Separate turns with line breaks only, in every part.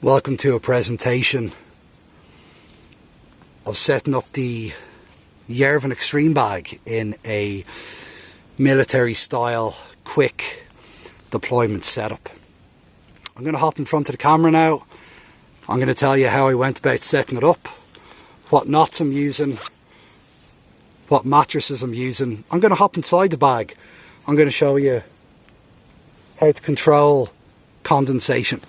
Welcome to a presentation of setting up the Jerven Extreme bag in a military style quick deployment setup. I'm going to hop in front of the camera now. I'm going to tell you how I went about setting it up, what knots I'm using, what mattresses I'm using. I'm going to hop inside the bag. I'm going to show you how to control condensation.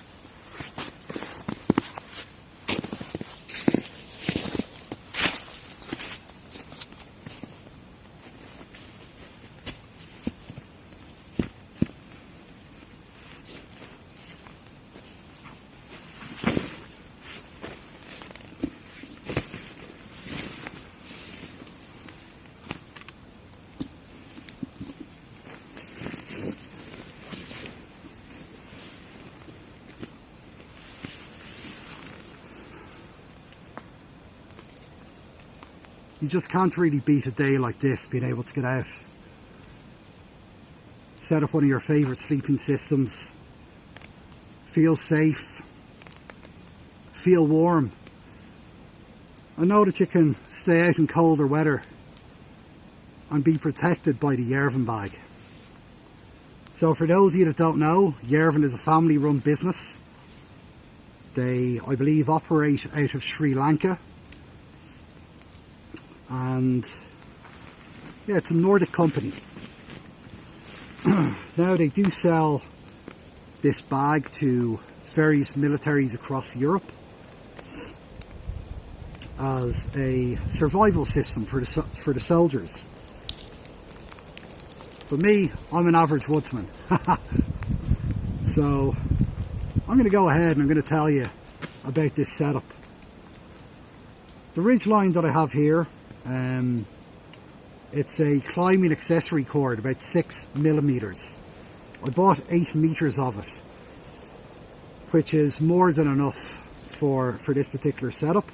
You just can't really beat a day like this being able to get out. Set up one of your favourite sleeping systems. Feel safe. Feel warm. I know that you can stay out in colder weather and be protected by the Jerven bag. So for those of you that don't know, Jerven is a family run business. They, I believe, operate out of Sri Lanka. And yeah, it's a Nordic company. Now they do sell this bag to various militaries across Europe as a survival system for the soldiers. For me, I'm an average woodsman. So I'm going to go ahead and I'm going to tell you about this setup. The ridge line that I have here, it's a climbing accessory cord, about 6mm. I bought 8 meters of it, which is more than enough for this particular setup.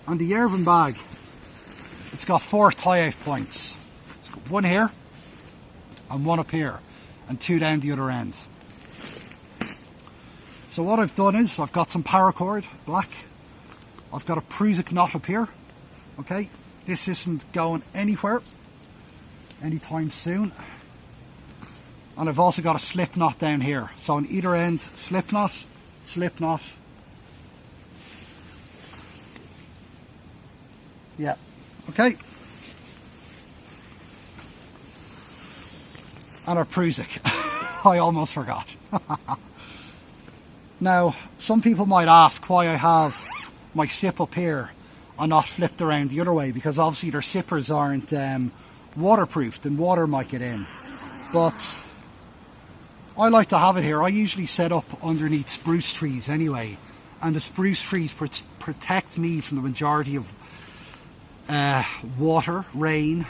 On the Jerven bag, it's got 4 tie-out points. It's got one here, and one up here, and 2 down the other end. So what I've done is, I've got some paracord, black. I've got a Prusik knot up here, okay? This isn't going anywhere anytime soon. And I've also got a slip knot down here. So on either end, slip knot, yeah, okay. And our Prusik, I almost forgot. Now, some people might ask why I have my sip up here and not flipped around the other way, because obviously their sippers aren't waterproofed and water might get in. But I like to have it here. I usually set up underneath spruce trees anyway, and the spruce trees protect me from the majority of water, rain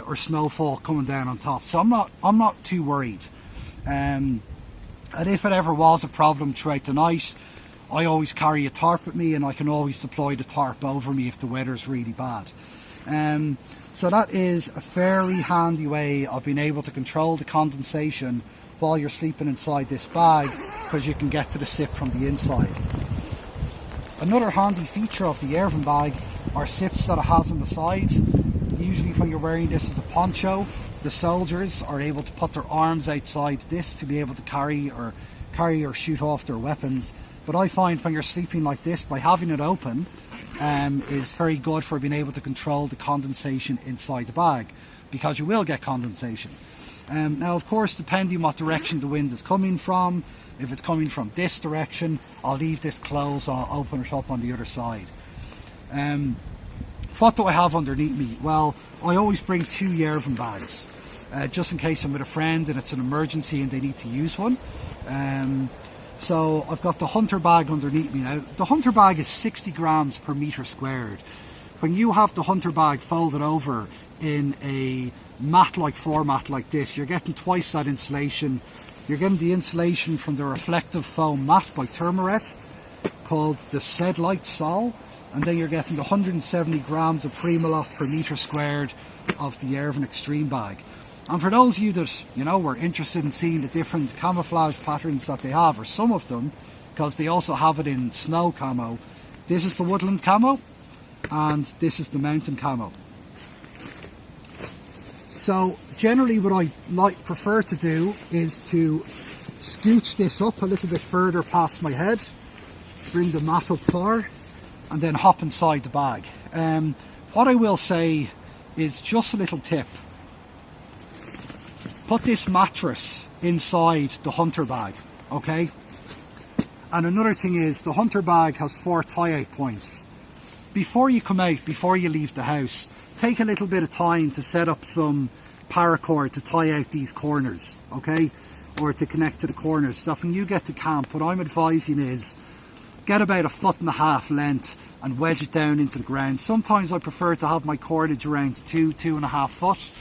or snowfall coming down on top. So I'm not too worried. And if it ever was a problem throughout the night, I always carry a tarp with me, and I can always deploy the tarp over me if the weather's really bad. So that is a fairly handy way of being able to control the condensation while you're sleeping inside this bag, because you can get to the sip from the inside. Another handy feature of the Jerven bag are sips that it has on the sides. Usually when you're wearing this as a poncho, the soldiers are able to put their arms outside this to be able to carry or shoot off their weapons. But I find when you're sleeping like this, by having it open, is very good for being able to control the condensation inside the bag, because you will get condensation. Now, of course, depending what direction the wind is coming from, if it's coming from this direction, I'll leave this closed and I'll open it up on the other side. What do I have underneath me? Well, I always bring 2 Jerven bags, just in case I'm with a friend and it's an emergency and they need to use one. So I've got the hunter bag underneath me now. The hunter bag is 60 grams per meter squared. When you have the hunter bag folded over in a mat-like format like this, you're getting twice that insulation. You're getting the insulation from the reflective foam mat by Thermarest, called the Sedlite Sol, and then you're getting the 170 grams of Primaloft per meter squared of the Jerven Extreme bag. And for those of you that, you know, were interested in seeing the different camouflage patterns that they have, or some of them, because they also have it in snow camo, this is the woodland camo, and this is the mountain camo. So generally what I prefer to do is to scooch this up a little bit further past my head, bring the mat up far, and then hop inside the bag. What I will say is just a little tip. Put this mattress inside the hunter bag, okay? And another thing is, the hunter bag has 4 tie-out points. Before you come out, before you leave the house, take a little bit of time to set up some paracord to tie out these corners, okay? Or to connect to the corners. So when you get to camp, what I'm advising is, get about 1.5 foot length and wedge it down into the ground. Sometimes I prefer to have my cordage around 2.5 foot,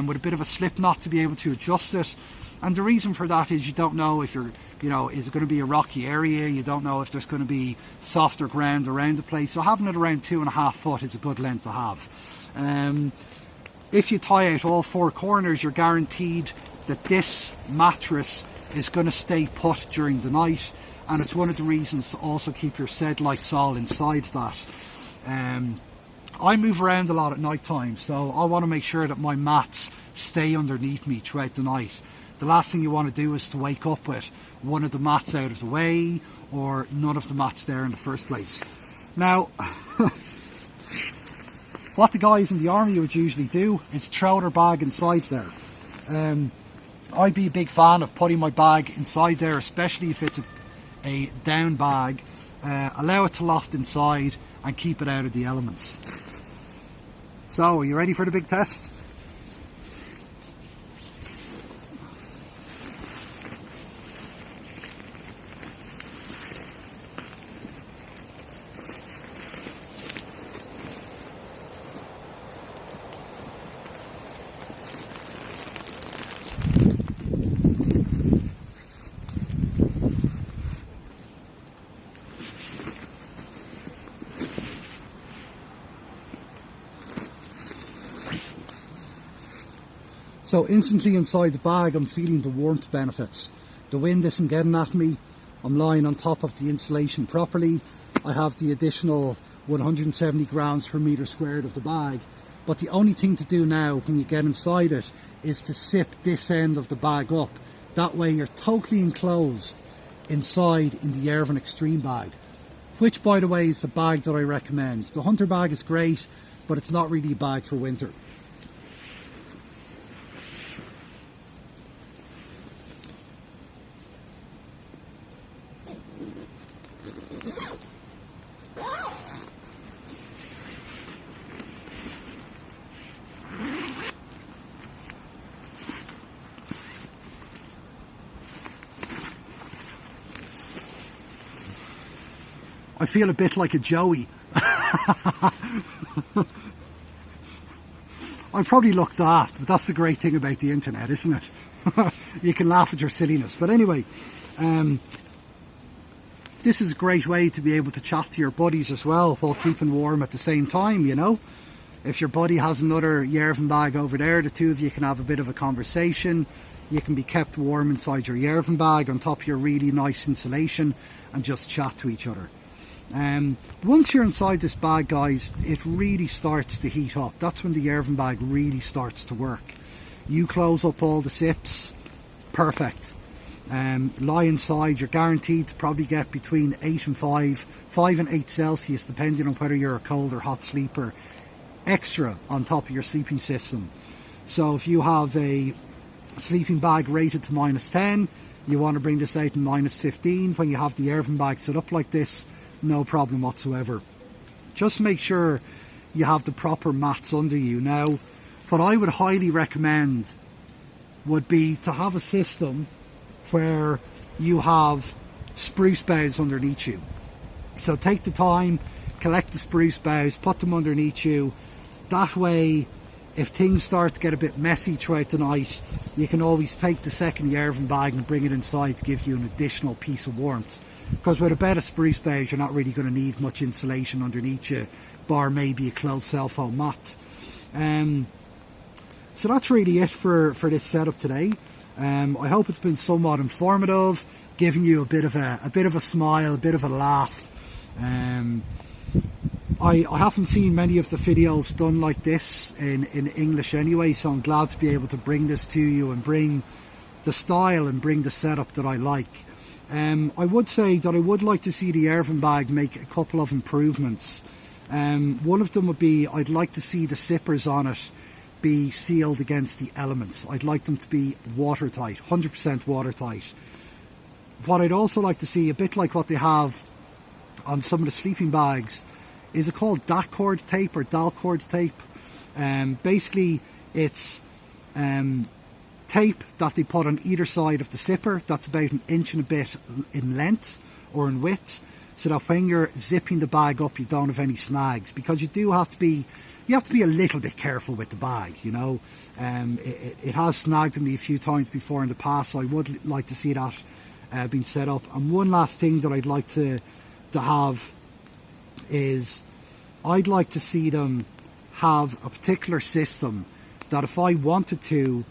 with a bit of a slip knot to be able to adjust it. And the reason for that is you don't know if you're, you know, is it going to be a rocky area? You don't know if there's going to be softer ground around the place. So having it around 2.5 foot is a good length to have. If you tie out all 4 corners, you're guaranteed that this mattress is going to stay put during the night. And it's one of the reasons to also keep your shed lights all inside that. I move around a lot at night time, so I want to make sure that my mats stay underneath me throughout the night. The last thing you want to do is to wake up with one of the mats out of the way, or none of the mats there in the first place. Now, what the guys in the army would usually do is throw their bag inside there. I'd be a big fan of putting my bag inside there, especially if it's a down bag. Allow it to loft inside and keep it out of the elements. So, are you ready for the big test? So instantly inside the bag, I'm feeling the warmth benefits. The wind isn't getting at me. I'm lying on top of the insulation properly. I have the additional 170 grams per metre squared of the bag. But the only thing to do now when you get inside it is to zip this end of the bag up. That way you're totally enclosed inside in the Jerven Extreme bag. Which, by the way, is the bag that I recommend. The hunter bag is great, but it's not really a bag for winter. I feel a bit like a Joey. I probably look daft, but that's the great thing about the internet, isn't it? You can laugh at your silliness. But anyway, this is a great way to be able to chat to your buddies as well while keeping warm at the same time, you know. If your buddy has another Jerven bag over there, the two of you can have a bit of a conversation. You can be kept warm inside your Jerven bag on top of your really nice insulation and just chat to each other. Once you're inside this bag, guys, it really starts to heat up. That's when the Jerven bag really starts to work. You close up all the zips, perfect. Lie inside, you're guaranteed to probably get between 5 and 8 Celsius, depending on whether you're a cold or hot sleeper, extra on top of your sleeping system. So if you have a sleeping bag rated to -10, you want to bring this out in -15. When you have the Jerven bag set up like this, no problem whatsoever. Just make sure you have the proper mats under you. Now, what I would highly recommend would be to have a system where you have spruce boughs underneath you. So take the time, collect the spruce boughs, put them underneath you. That way, if things start to get a bit messy throughout the night, you can always take the second Jerven bag and bring it inside to give you an additional piece of warmth. Because with a bed of spruce boughs, you're not really going to need much insulation underneath you, bar maybe a closed cell foam mat. So that's really it for this setup today. I hope it's been somewhat informative, giving you a bit of a smile, a bit of a laugh. I haven't seen many of the videos done like this in English anyway, so I'm glad to be able to bring this to you and bring the style and bring the setup that I like. I would say that I would like to see the Jerven bag make a couple of improvements. One of them would be, I'd like to see the zippers on it be sealed against the elements. I'd like them to be watertight, 100% watertight. What I'd also like to see, a bit like what they have on some of the sleeping bags, is it called Dalcord tape or Dalcord tape? Basically, it's tape that they put on either side of the zipper that's about 1 inch and a bit in length or in width, so that when you're zipping the bag up you don't have any snags, because you have to be a little bit careful with the bag, you know. It has snagged me a few times before in the past, so I would like to see that being set up. And one last thing that I'd like to have is, I'd like to see them have a particular system that if I wanted to,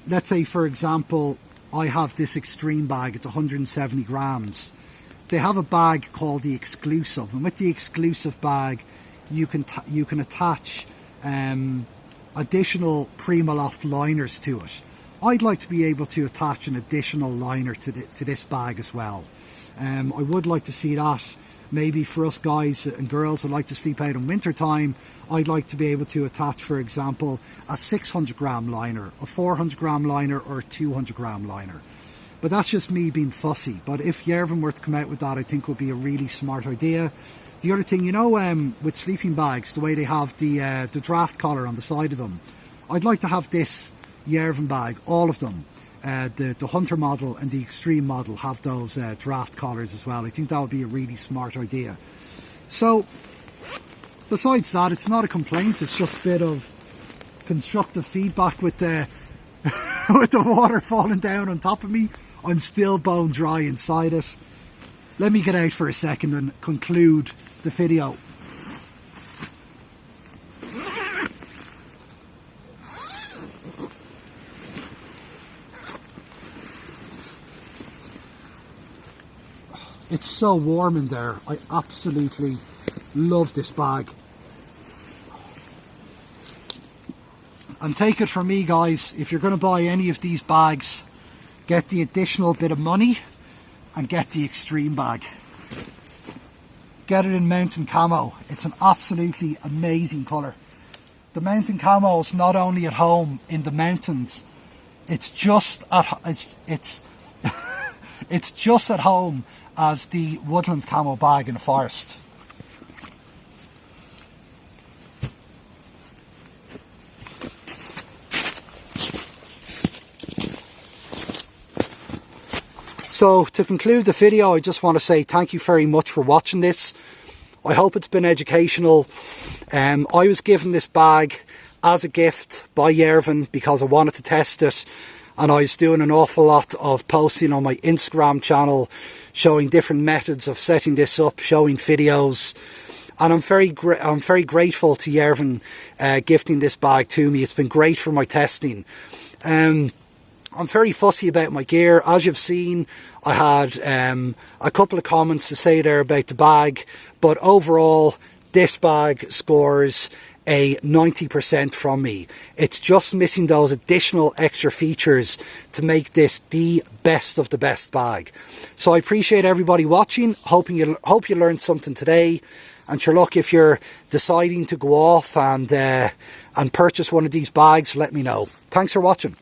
let's say for example I have this Extreme bag, it's 170 grams. They have a bag called the Exclusive, and with the Exclusive bag you can attach additional Primaloft liners to it. I'd like to be able to attach an additional liner to this bag as well. I would like to see that. Maybe for us guys and girls that like to sleep out in winter time, I'd like to be able to attach, for example, a 600 gram liner, a 400 gram liner, or a 200 gram liner. But that's just me being fussy. But if Jerven were to come out with that, I think would be a really smart idea. The other thing, you know, with sleeping bags, the way they have the draft collar on the side of them, I'd like to have this Jerven bag, all of them, the Hunter model and the Extreme model, have those draft collars as well. I think that would be a really smart idea. So besides that, it's not a complaint, it's just a bit of constructive feedback with the with the water falling down on top of me. I'm still bone dry inside it. Let me get out for a second and conclude the video. It's so warm in there. I absolutely love this bag. And take it from me guys, if you're going to buy any of these bags, get the additional bit of money and get the Extreme bag. Get it in mountain camo. It's an absolutely amazing colour. The mountain camo is not only at home in the mountains, it's just it's just at home as the woodland camo bag in the forest. So to conclude the video, I just want to say thank you very much for watching this. I hope it's been educational. I was given this bag as a gift by Jerven because I wanted to test it, and I was doing an awful lot of posting on my Instagram channel showing different methods of setting this up, showing videos, and I'm very grateful to Jerven gifting this bag to me. It's been great for my testing. I'm very fussy about my gear. As you've seen, I had a couple of comments to say there about the bag, but overall this bag scores a 90% from me. It's just missing those additional extra features to make this the best of the best bag. So I appreciate everybody watching. Hope you learned something today. And sure, look, if you're deciding to go off and purchase one of these bags, let me know. Thanks for watching.